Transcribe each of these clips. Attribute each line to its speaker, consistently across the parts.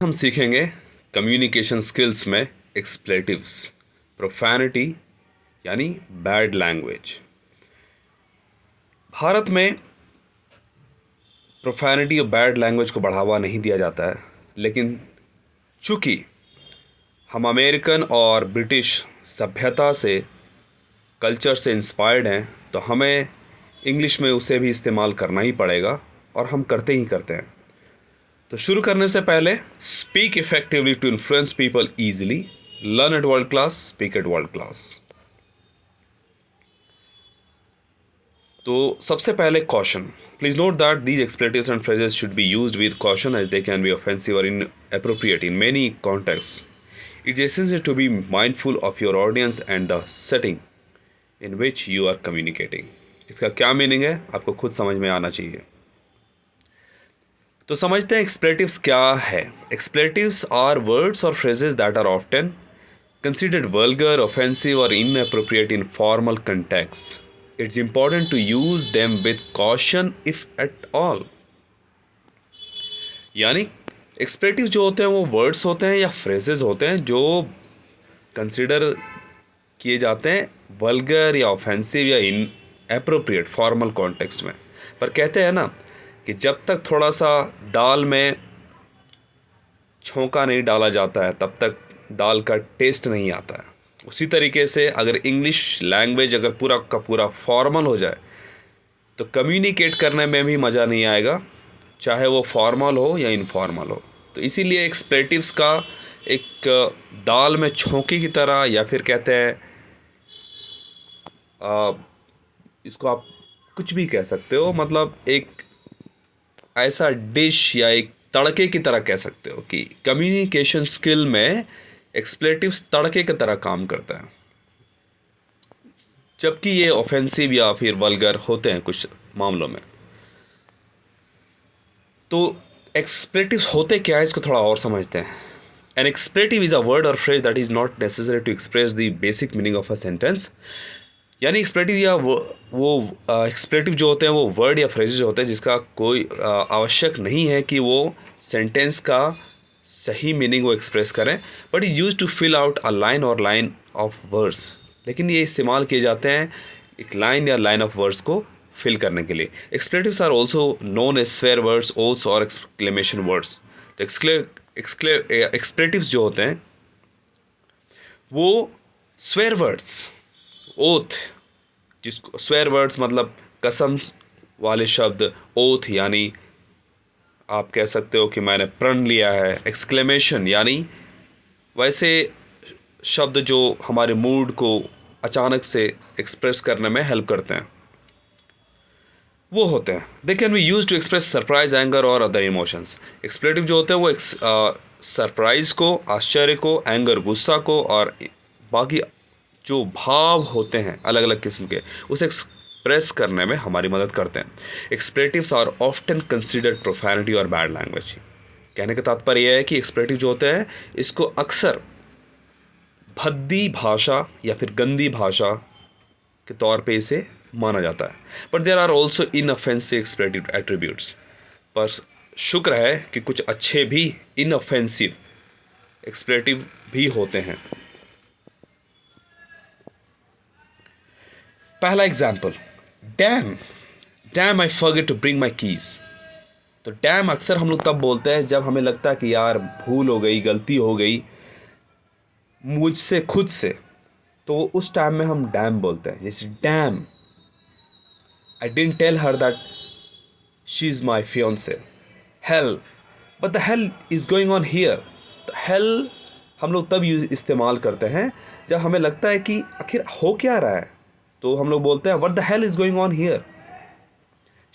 Speaker 1: हम सीखेंगे communication skills में एक्सप्लेटिव्स, प्रोफैनिटी यानी बैड लैंग्वेज। भारत में प्रोफैनिटी और बैड लैंग्वेज को बढ़ावा नहीं दिया जाता है, लेकिन चूँकि हम अमेरिकन और ब्रिटिश सभ्यता से, कल्चर से इंस्पायर्ड हैं, तो हमें इंग्लिश में उसे भी इस्तेमाल करना ही पड़ेगा और हम करते ही करते हैं। तो शुरू करने से पहले, speak effectively to influence people easily, learn at world class, speak at world class. तो सबसे पहले caution. Please note that these expletives and phrases should be used with caution as they can be offensive और inappropriate in many contexts. It's essential to be mindful of your audience and the setting in which you are communicating. इसका क्या meaning है आपको खुद समझ में आना चाहिए। तो समझते हैं एक्सप्लेटिव्स क्या है। एक्सप्लेटिव्स आर वर्ड्स और phrases that are often considered vulgar, offensive or inappropriate in formal contexts. It's important to use them with caution if at all. यानी एक्सप्लेटिव जो होते हैं वो वर्ड्स होते हैं या फ्रेजेस होते हैं जो कंसिडर किए जाते हैं वल्गर या ऑफेंसिव या इनएप्रोप्रिएट फॉर्मल कॉन्टेक्स्ट में। पर कहते हैं ना कि जब तक थोड़ा सा दाल में छोंका नहीं डाला जाता है तब तक दाल का टेस्ट नहीं आता है। उसी तरीके से अगर इंग्लिश लैंग्वेज अगर पूरा का पूरा फॉर्मल हो जाए तो कम्युनिकेट करने में भी मज़ा नहीं आएगा, चाहे वो फॉर्मल हो या इनफॉर्मल हो। तो इसीलिए एक्सप्लेटिव्स का एक दाल में छोंके की तरह, या फिर कहते हैं इसको आप कुछ भी कह सकते हो, मतलब एक ऐसा डिश या एक तड़के की तरह कह सकते हो कि कम्युनिकेशन स्किल में एक्सप्लेटिव्स तड़के की तरह काम करता है, जबकि ये ऑफेंसिव या फिर वल्गर होते हैं कुछ मामलों में। तो एक्सप्लेटिव्स होते क्या है इसको थोड़ा और समझते हैं। An expletive is a word और phrase that is not necessary to express the basic meaning of a sentence. यानी एक्सप्लेटिव या वो एक्सप्लेटिव जो होते हैं वो वर्ड या फ्रेजेज होते हैं जिसका कोई आवश्यक नहीं है कि वो सेंटेंस का सही मीनिंग वो एक्सप्रेस करें, but is use to fill out a line और लाइन ऑफ वर्ड्स। लेकिन ये इस्तेमाल किए जाते हैं एक लाइन या लाइन ऑफ वर्ड्स को फिल करने के लिए। Expletives are also known as swear words, oaths और एक्सक्लेमेशन वर्ड्स। तो एक्सप्लेटिव्स जो होते हैं वो स्वेयर वर्ड्स, ओथ, जिसको स्वेयर वर्ड्स मतलब कसम वाले शब्द, ओथ यानी आप कह सकते हो कि मैंने प्रण लिया है। एक्सक्लेमेशन यानी वैसे शब्द जो हमारे मूड को अचानक से एक्सप्रेस करने में हेल्प करते हैं, वो होते हैं। They can be use to express surprise, anger और अदर इमोशंस। एक्सप्लेटिव जो होते हैं वो सरप्राइज को, आश्चर्य को, एंगर गुस्सा को और बाकी जो भाव होते हैं अलग अलग किस्म के, उसे एक्सप्रेस करने में हमारी मदद करते हैं। एक्सप्लेटिव्स आर ऑफ्टन कंसिडर्ड प्रोफैनिटी और बैड लैंग्वेज। कहने का तात्पर्य यह है कि एक्सप्लेटिव जो होते हैं इसको अक्सर भद्दी भाषा या फिर गंदी भाषा के तौर पे इसे माना जाता है। But there are also inoffensive expletive attributes. पर शुक्र है कि कुछ अच्छे भी इनऑफेंसिव एक्सप्लेटिव भी होते हैं। पहला example, damn damn I forget to bring my keys. तो डैम अक्सर हम लोग तब बोलते हैं जब हमें लगता है कि यार भूल हो गई, गलती हो गई मुझसे खुद से, तो उस टाइम में हम डैम बोलते हैं। जैसे damn, I didn't tell her that she is my fiancee. Hell, but the hell is going on here. Hell हम लोग तब इस्तेमाल करते हैं जब हमें लगता है कि आखिर हो क्या रहा है, तो हम लोग बोलते हैं what the hell is going on here.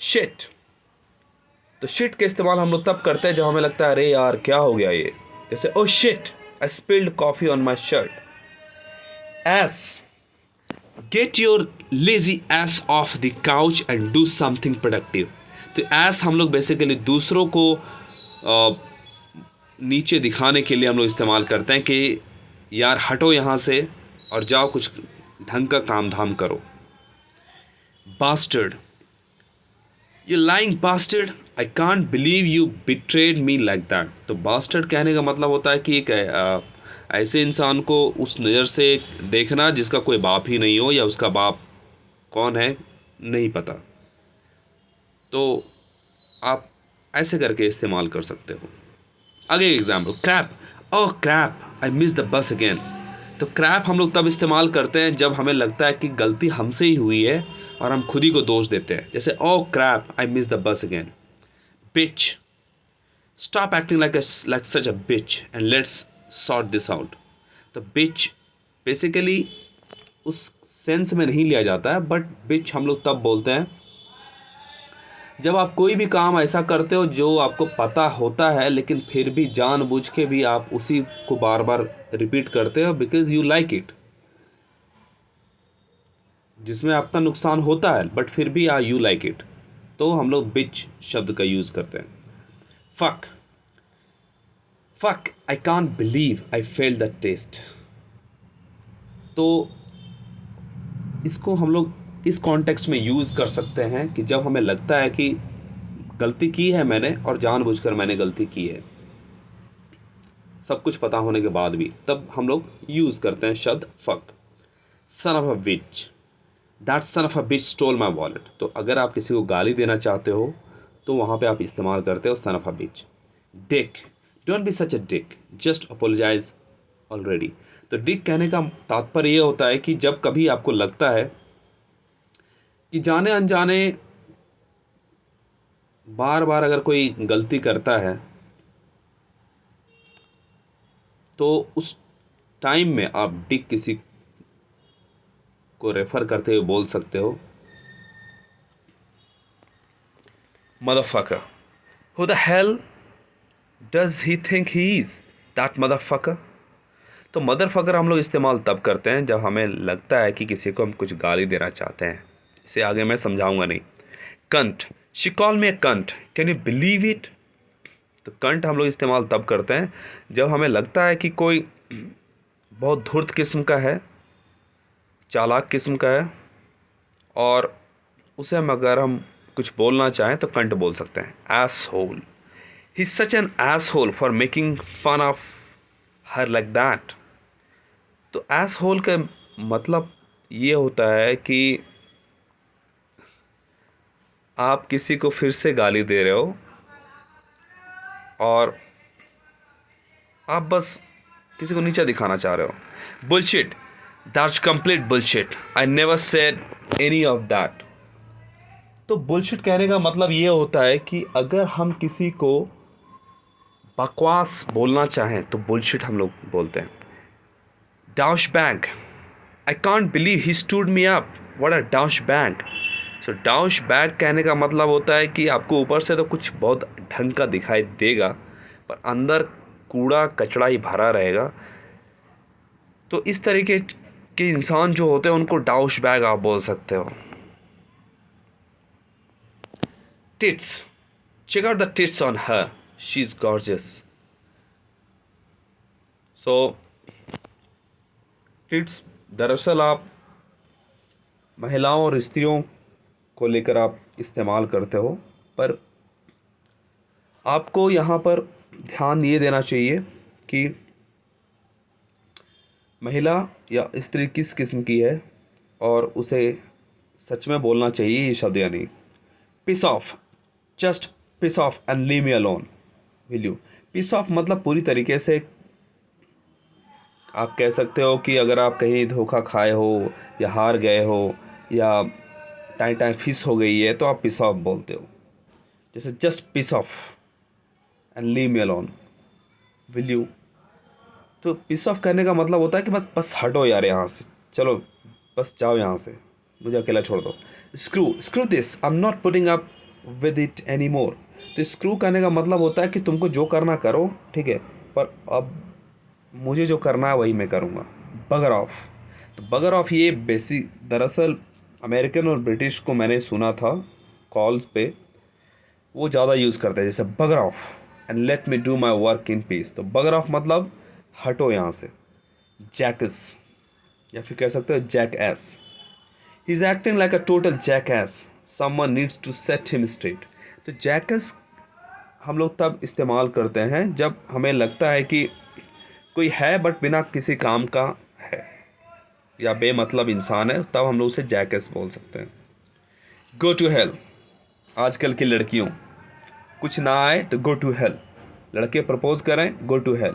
Speaker 1: Shit, तो शिट का इस्तेमाल हम लोग तब करते हैं जब हमें लगता है अरे यार क्या हो गया ये। जैसे oh shit, I spilled coffee on my shirt. S, get your lazy S of the couch and do something productive. तो एस हम लोग बेसिकली दूसरों को नीचे दिखाने के लिए हम लोग इस्तेमाल करते हैं कि यार हटो यहाँ से और जाओ कुछ ढंग का काम धाम करो। Bastard, you lying bastard, I can't believe you betrayed me like that. तो बास्टर्ड कहने का मतलब होता है कि एक ऐसे इंसान को उस नज़र से देखना जिसका कोई बाप ही नहीं हो या उसका बाप कौन है नहीं पता। तो आप ऐसे करके इस्तेमाल कर सकते हो। आगे example, crap, oh crap I miss the bus again. तो क्रैप हम लोग तब इस्तेमाल करते हैं जब हमें लगता है कि गलती हमसे ही हुई है और हम खुद ही को दोष देते हैं। जैसे oh crap I miss the bus again. Bitch, stop acting like such a bitch and let's sort this out. तो बिच बेसिकली उस सेंस में नहीं लिया जाता है, बट बिच हम लोग तब बोलते हैं जब आप कोई भी काम ऐसा करते हो जो आपको पता होता है लेकिन फिर भी जानबूझ के भी आप उसी को बार बार रिपीट करते हो बिकॉज यू लाइक इट, जिसमें आपका नुकसान होता है बट फिर भी यू लाइक इट। तो हम लोग बिच शब्द का यूज़ करते हैं। Fuck, fuck I can't believe I fail the test. तो इसको हम लोग इस कॉन्टेक्स्ट में यूज़ कर सकते हैं कि जब हमें लगता है कि गलती की है मैंने और जानबूझकर मैंने गलती की है, सब कुछ पता होने के बाद भी, तब हम लोग यूज़ करते हैं शब्द fuck. Son of a bitch, that son of a bitch stole my wallet. तो अगर आप किसी को गाली देना चाहते हो तो वहाँ पे आप इस्तेमाल करते हो son of a bitch. Dick, don't be such a dick, just apologize already. तो डिक कहने का तात्पर्य ये होता है कि जब कभी आपको लगता है कि जाने अनजाने बार बार अगर कोई गलती करता है तो उस टाइम में आप डिक किसी को रेफर करते हुए बोल सकते हो motherfucker, who the hell does he think he is that motherfucker. तो मदरफकर हम लोग इस्तेमाल तब करते हैं जब हमें लगता है कि किसी को हम कुछ गाली देना चाहते हैं। इसे आगे मैं समझाऊंगा नहीं। Cunt, she call me a cunt, can you believe it. तो कंट हम लोग इस्तेमाल तब करते हैं जब हमें लगता है कि कोई बहुत धूर्त किस्म का है, चालाक किस्म का है, और उसे हम अगर हम कुछ बोलना चाहें तो कंट बोल सकते हैं। Asshole, he such an asshole for making fun of her like that. तो एस होल का मतलब ये होता है कि आप किसी को फिर से गाली दे रहे हो और आप बस किसी को नीचा दिखाना चाह रहे हो। Bullshit, that's complete bullshit, I never said any of that. तो बुलशिट कहने का मतलब ये होता है कि अगर हम किसी को बकवास बोलना चाहें तो बुलशिट हम लोग बोलते हैं। Douchebag, I can't believe he stood me up, what a douchebag. So douchebag कहने का मतलब होता है कि आपको ऊपर से तो कुछ बहुत ढंग का दिखाई देगा पर अंदर कूड़ा कचड़ा ही भरा रहेगा। तो इस तरीके के इंसान जो होते हैं उनको डाउश बैग आप बोल सकते हो। Tits, check out the tits on her, she is gorgeous. So tits दरअसल आप महिलाओं और स्त्रियों को लेकर आप इस्तेमाल करते हो, पर आपको यहाँ पर ध्यान ये देना चाहिए कि महिला या स्त्री किस किस्म की है और उसे सच में बोलना चाहिए ये शब्द या नहीं। Piss off, just piss off and leave me alone, will you. Piss off मतलब पूरी तरीके से आप कह सकते हो कि अगर आप कहीं धोखा खाए हो या हार गए हो या टाइम टाइम फिस हो गई है तो आप पिस ऑफ बोलते हो। जैसे just piss off and leave me alone, will you. तो पिस ऑफ करने का मतलब होता है कि बस बस हटो यार यहाँ से, चलो बस जाओ यहाँ से, मुझे अकेला छोड़ दो। Screw, screw this, I am not putting up with it any more. तो स्क्रू करने का मतलब होता है कि तुमको जो करना करो, ठीक है, पर अब मुझे जो करना है वही मैं करूँगा। बगर ऑफ, तो बगर ऑफ ये बेसिक दरअसल अमेरिकन और ब्रिटिश को मैंने सुना था कॉल्स पे, वो ज़्यादा यूज़ करते हैं। जैसे बगर of and let me do my work in peace. तो बगर ऑफ मतलब हटो यहाँ से। जैकस, या फिर कह सकते हो jackass, he is acting like a total jackass, someone needs to set him straight. तो जैकस हम लोग तब इस्तेमाल करते हैं जब हमें लगता है कि कोई है बट बिना किसी काम का है या बेमतलब इंसान है, तब हम लोग उसे जैकेस बोल सकते हैं। Go to hell. आजकल की लड़कियों, कुछ ना आए तो गो टू हेल। लड़के प्रपोज करें, गो टू हेल।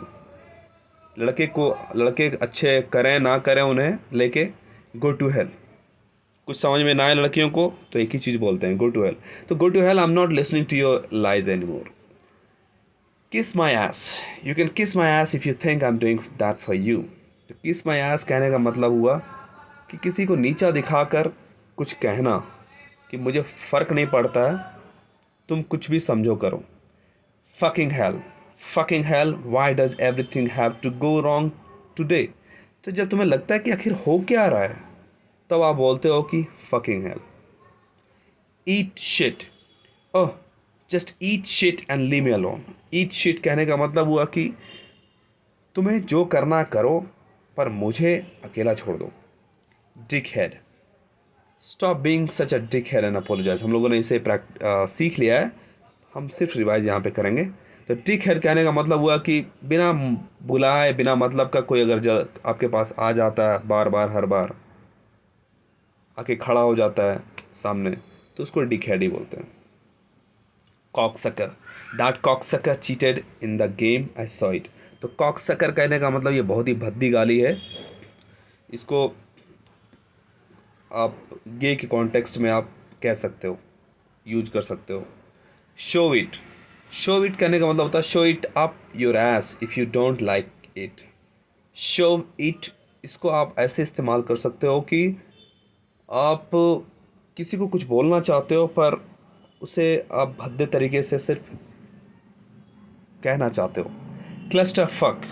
Speaker 1: लड़के अच्छे करें ना करें उन्हें लेके, गो टू हेल। कुछ समझ में ना आए लड़कियों को तो एक ही चीज़ बोलते हैं, गो टू हेल। तो go to hell, I am not listening to your lies any more. Kiss my ass. You can kiss my ass if you think I am doing that for you. तो kiss my S कहने का मतलब हुआ कि किसी को नीचा दिखाकर कुछ कहना कि मुझे फ़र्क नहीं पड़ता है, तुम कुछ भी समझो करो। Fucking hell. Fucking hell, why does everything have to go wrong today. तो जब तुम्हें लगता है कि आखिर हो क्या रहा है, तब आप बोलते हो कि fucking hell. Eat shit. Oh, just eat shit and leave me alone. Eat shit कहने का मतलब हुआ कि तुम्हें जो करना करो पर मुझे अकेला छोड़ दो। Dickhead. Stop being such a dickhead and apologize. हम लोगों ने इसे सीख लिया है, हम सिर्फ रिवाइज यहाँ पे करेंगे। तो डिक हेड कहने का मतलब हुआ कि बिना बुलाए, बिना मतलब का कोई अगर आपके पास आ जाता है बार बार, हर बार आके खड़ा हो जाता है सामने, तो उसको डिक हेड ही बोलते हैं। Cocksucker. That cocksucker cheated in the game, I saw it. तो कॉकसकर कहने का मतलब ये बहुत ही भद्दी गाली है। इसको आप गे के कॉन्टेक्स्ट में आप कह सकते हो, यूज कर सकते हो। Show it. शो इट कहने का मतलब होता है show it up your S if you don't like it. Show it, इसको आप ऐसे इस्तेमाल कर सकते हो कि आप किसी को कुछ बोलना चाहते हो पर उसे आप भद्दे तरीके से सिर्फ कहना चाहते हो। Cluster fuck.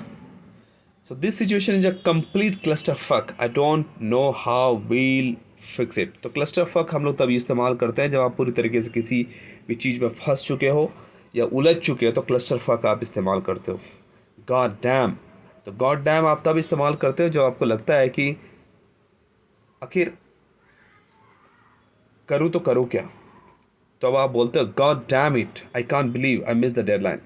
Speaker 1: So this situation is a complete clusterfuck. I don't know how we'll fix it. तो clusterfuck हम लोग तभी इस्तेमाल करते हैं जब आप पूरी तरीके से किसी भी चीज़ में फंस चुके हो या उलझ चुके हो, तो clusterfuck आप इस्तेमाल करते हो। God damn। तो God damn आप तब इस्तेमाल करते हो जब आपको लगता है कि आखिर करूँ तो करूँ क्या। तो अब आप बोलते हो God damn it, I can't believe I missed the deadline.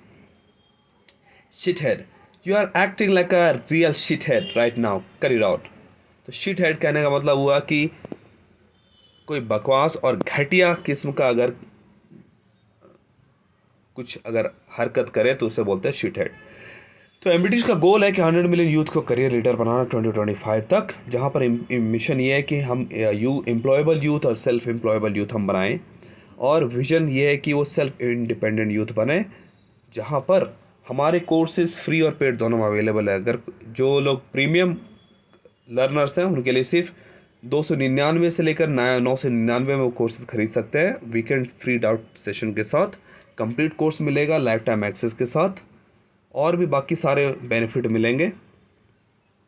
Speaker 1: Shithead। You are acting like a real shithead right now. Cut it out। तो shithead कहने का मतलब हुआ कि कोई बकवास और घटिया किस्म का अगर कुछ हरकत करे तो उसे बोलते हैं शिthead। तो एमबीटीज का गोल है कि 100 मिलियन यूथ को करियर लीडर बनाना 2025 तक, जहां पर मिशन ये है कि हम एम्प्लॉयबल यूथ और सेल्फ एम्प्लॉयबल यूथ हम बनाएं। और विजन ये है कि वो सेल्फ इंडिपेंडेंट यूथ बने, जहां पर हमारे कोर्सेज फ्री और पेड दोनों अवेलेबल है। अगर जो लोग प्रीमियम लर्नर्स हैं उनके लिए सिर्फ 299 से लेकर 999 में वो कोर्सेज खरीद सकते हैं, वीकेंड फ्री डाउट सेशन के साथ। कंप्लीट कोर्स मिलेगा लाइफ टाइम एक्सेस के साथ, और भी बाकी सारे बेनिफिट मिलेंगे।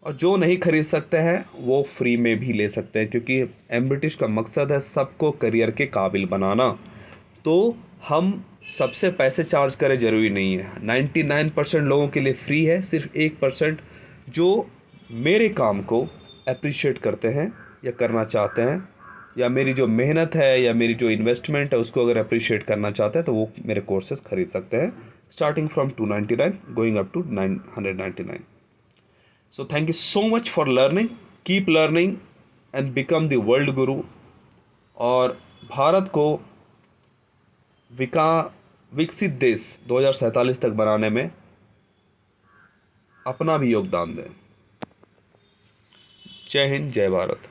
Speaker 1: और जो नहीं खरीद सकते हैं वो फ्री में भी ले सकते हैं, क्योंकि एमब्रिटिश का मकसद है सबको करियर के काबिल बनाना। तो हम सबसे पैसे चार्ज करें ज़रूरी नहीं है। 99% लोगों के लिए फ्री है, सिर्फ 1% जो मेरे काम को अप्रिशिएट करते हैं या करना चाहते हैं, या मेरी जो मेहनत है या मेरी जो इन्वेस्टमेंट है उसको अगर अप्रिशिएट करना चाहते हैं, तो वो मेरे कोर्सेज खरीद सकते हैं, starting from 299 going up to 999। So thank you so much for learning. Keep learning and become the world guru, और भारत को विकसित देश 2047 तक बनाने में अपना भी योगदान दें। जय हिंद, जय भारत।